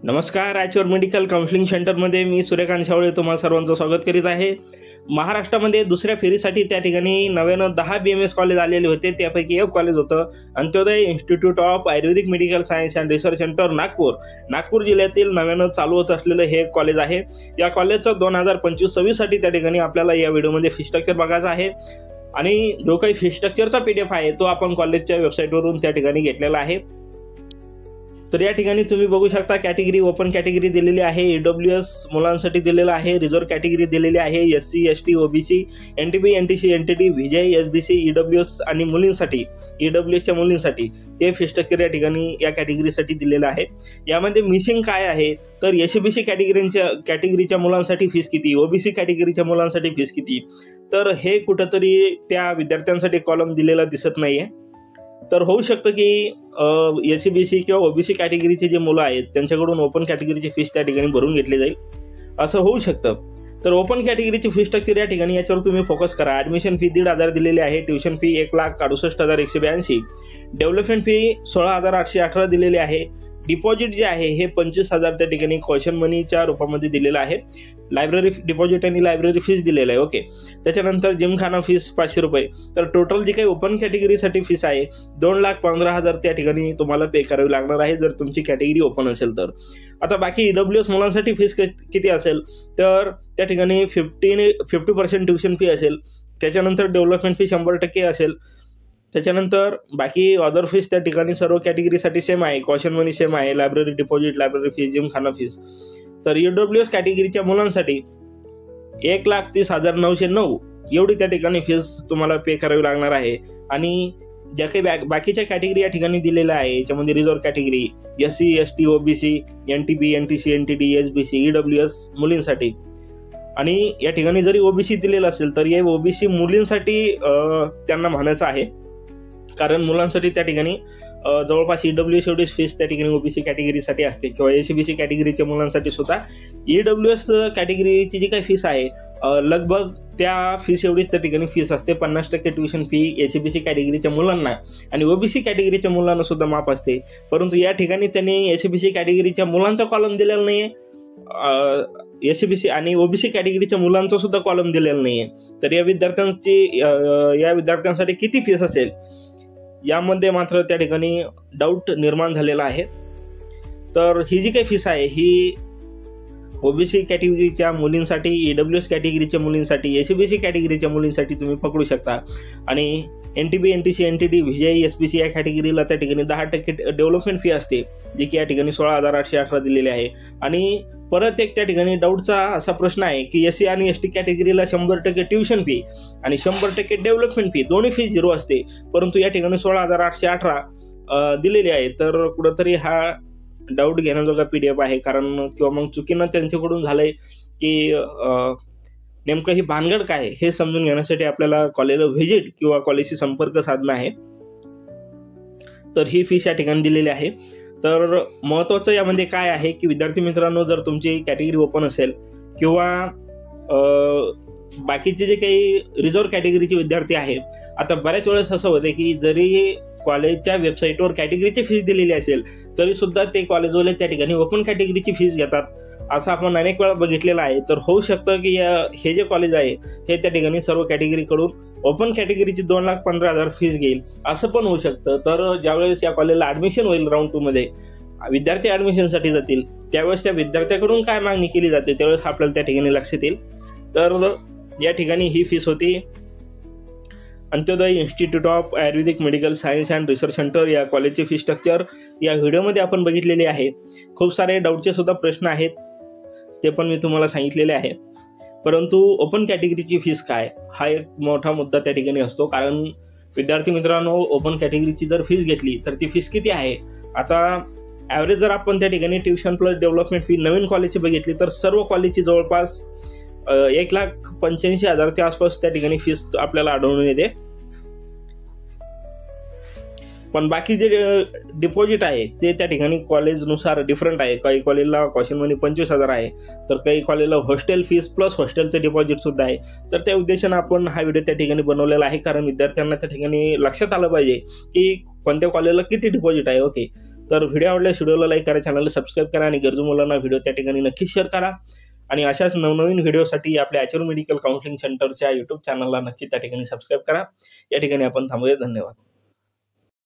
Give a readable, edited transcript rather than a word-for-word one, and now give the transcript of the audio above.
नमस्कार. Raichur medical counselling सेंटरमध्ये मी सूर्यकांत सावळे तुम्हा सर्वांचं स्वागत करीत आहे. महाराष्ट्रामध्ये दुसऱ्या फेरीसाठी त्या ठिकाणी 10 BMS कॉलेज आलेले होते. त्यापैकी एक कॉलेज होतं Antyodaya institute of Ayurvedic medical science and research centre Nagpur जिल्ह्यातील नव्यानं चालू होत असलेलं हे कॉलेज आहे. या कॉलेजचं 2025-26 साठी त्या ठिकाणी आपल्याला या व्हिडिओमध्ये फी स्ट्रक्चर बघायचं आहे आणि जो काही फी स्ट्रक्चरचा PDF आहे तो आपण कॉलेजच्या वेबसाईटवरून त्या ठिकाणी घेतलेला आहे. तर या ठिकाणी तुम्ही बघू शकता कॅटेगरी ओपन कॅटेगरी दिलेली आहे, EWS मुलांसाठी दिलेला आहे, रिझर्व्ह कॅटेगरी दिलेली आहे, SC ST OBC NTB NTC NTD VJ SBC EWS आणि मुलींसाठी EWSच्या मुलींसाठी हे फी स्ट्रक्चर या ठिकाणी या कॅटेगरीसाठी दिलेलं आहे. यामध्ये मिसिंग काय आहे तर SCBC कॅटेगरीच्या मुलांसाठी फीस किती, OBC कॅटेगरीच्या मुलांसाठी फीस किती, तर हे कुठंतरी त्या विद्यार्थ्यांसाठी कॉलम दिलेला दिसत नाहीये. तर होऊ शकतं की SCBC किंवा OBC कॅटेगरीचे जे मुलं आहेत त्यांच्याकडून ओपन कॅटेगरीची फीस त्या ठिकाणी भरून घेतली जाईल असं होऊ शकतं. तर ओपन कॅटेगरीची फी स्ट्रक्चर या ठिकाणी याच्यावर तुम्ही फोकस करा. ॲडमिशन फी 1,500 दिलेली आहे, ट्युशन फी 1,68,182, डेव्हलपमेंट फी 16,818 दिलेली आहे, डिपॉझिट जे आहे हे 25,000 त्या ठिकाणी कॉशन मनीच्या रूपामध्ये दिलेलं आहे, लायब्ररी डिपॉझिट आणि लायब्ररी फीस दिलेलं आहे. ओके, त्याच्यानंतर जिमखाना फीस 500 रुपये. तर टोटल जी काही ओपन कॅटेगरीसाठी फीस आहे 2,15,000 त्या ठिकाणी तुम्हाला पे करावी लागणार आहे जर तुमची कॅटेगरी ओपन असेल तर. आता बाकी EWS मुलांसाठी फीस किती असेल तर त्या ठिकाणी 50% ट्युशन फी असेल, त्याच्यानंतर डेव्हलपमेंट फी 100% असेल, त्याच्यानंतर बाकी अदर फीस त्या ठिकाणी सर्व कॅटेगरीसाठी सेम आहे, कॉशन मनी सेम आहे, library deposit, library fees, Gymkhana fees. तर EWS कॅटेगरीच्या मुलांसाठी 1,30,909 एवढी त्या ठिकाणी फीस तुम्हाला पे करावी लागणार आहे. आणि ज्या काही बाकीच्या कॅटेगरी या ठिकाणी दिलेल्या आहे याच्यामध्ये reserve category SC ST OBC NTB NTC NTD SBC EWS मुलींसाठी, आणि या ठिकाणी जरी OBC दिलेलं असेल तर या OBC मुलींसाठी त्यांना म्हणायचं आहे, कारण मुलांसाठी त्या ठिकाणी जवळपास EWS एवढीच फीस त्या ठिकाणी OBC कॅटेगरीसाठी असते किंवा SCBC कॅटेगरीच्या मुलांसाठी सुद्धा EWS कॅटेगरीची जी काही फीस आहे लगभग त्या फीस एवढीच त्या ठिकाणी फीस असते. 50% ट्युशन फी SCBC कॅटेगरीच्या मुलांना आणि OBC कॅटेगरीच्या मुलांना सुद्धा माफ असते. परंतु या ठिकाणी त्यांनी SCBC कॅटेगरीच्या मुलांचा कॉलम दिलेला नाही आहे, SCBC आणि OBC कॅटेगरीच्या मुलांचा सुद्धा कॉलम दिलेला नाही आहे. तर या विद्यार्थ्यांसाठी किती फीस असेल यामध्ये मात्र त्या ठिकाणी डाऊट निर्माण झालेला आहे. तर ही जी काही फीस आहे ही OBC कॅटेगरीच्या मुलींसाठी, EWS कॅटेगरीच्या मुलींसाठी, SCBC कॅटेगरीच्या मुलींसाठी तुम्ही पकडू शकता. आणि NTB NTC NTD VJ SBC या कॅटेगरीला त्या ठिकाणी 10% डेव्हलपमेंट फी असते, जी की या ठिकाणी 16,818 दिलेली आहे. आणि परत एक त्या ठिकाणी डाऊटचा असा प्रश्न आहे की SC आणि ST कॅटेगरीला 100% ट्युशन फी आणि 100% डेव्हलपमेंट फी दोन्ही फी 0 असते, परंतु या ठिकाणी 16,818 दिलेली आहे. तर कुठंतरी हा डाऊट घेण्याजोगा PDF आहे, कारण किंवा मग चुकीनं त्यांच्याकडून झालंय की नेमकं ही भानगड काय हे समजून घेण्यासाठी आपल्याला कॉलेजला व्हिजिट किंवा कॉलेजशी संपर्क साधणं आहे. तर ही फीस या ठिकाणी दिलेली आहे. तर महत्त्वाचं यामध्ये काय आहे की विद्यार्थी मित्रांनो, जर तुमची कॅटेगरी ओपन असेल किंवा बाकीचे जे काही रिझर्व्ह कॅटेगरीचे विद्यार्थी आहेत, आता बऱ्याच वेळेस असं होतं की जरी कॉलेजच्या वेबसाईटवर कॅटेगरीची फीस दिलेली असेल तरी सुद्धा ते कॉलेजवाले त्या ठिकाणी ओपन कॅटेगरीची फीस घेतात, असं आपण अनेक वेळा बघितलेलं आहे. तर होऊ शकतं की हे जे कॉलेज आहे हे त्या ठिकाणी सर्व कॅटेगरीकडून ओपन कॅटेगरीची 2,15,000 फीस घेईल असं पण होऊ शकतं. तर ज्यावेळेस या कॉलेजला ॲडमिशन होईल राऊंड 2 मध्ये विद्यार्थी ॲडमिशनसाठी जातील त्यावेळेस त्या विद्यार्थ्याकडून काय मागणी केली जाते त्यावेळेस आपल्याला त्या ठिकाणी लक्षात येईल. तर या ठिकाणी ही फीस होती Antyodaya institute of Ayurvedic medical science and research centre या कॉलेजची फी स्ट्रक्चर या व्हिडिओमध्ये आपण बघितलेली आहे. खूप सारे डाऊटचे सुद्धा प्रश्न आहेत ते पण मी तुम्हाला सांगितलेले आहे. परंतु ओपन कॅटेगरीची फीस काय हा एक मोठा मुद्दा त्या ठिकाणी असतो, कारण विद्यार्थी मित्रांनो ओपन कॅटेगरीची जर फीस घेतली तर ती फीस किती आहे. आता ॲव्हरेज जर आपण त्या ठिकाणी ट्युशन प्लस डेव्हलपमेंट फी नवीन कॉलेजची बघितली तर सर्व कॉलेजची जवळपास 1,85,000 आसपास त्या ठिकाणी फीस आपल्याला आढळून येते. पण बाकी जे डिपॉझिट आहे ते त्या ठिकाणी कॉलेजनुसार डिफरंट आहे. काही कॉलेजला कॉशन मनी 25,000 आहे, तर काही कॉलेजला हॉस्टेल फीस प्लस हॉस्टेलचं डिपॉझिट सुद्धा आहे. तर त्या उद्देशाने आपण हा व्हिडिओ त्या ठिकाणी बनवलेला आहे, कारण विद्यार्थ्यांना त्या ठिकाणी लक्षात आलं पाहिजे की कोणत्या कॉलेजला किती डिपॉझिट आहे. ओके, तर व्हिडिओ आवडल्यास व्हिडिओला लाईक करा, चॅनलला सबस्क्राईब करा आणि गरजू मुलांना व्हिडिओ त्या ठिकाणी नक्की शेअर करा. आणि अशाच नवनवीन व्हिडिओसाठी आपल्या ॲच्युर मेडिकल काउन्सिलिंग सेंटरच्या यूट्यूब चॅनलला नक्की त्या ठिकाणी सबस्क्राईब करा. या ठिकाणी आपण थांबूया. धन्यवाद.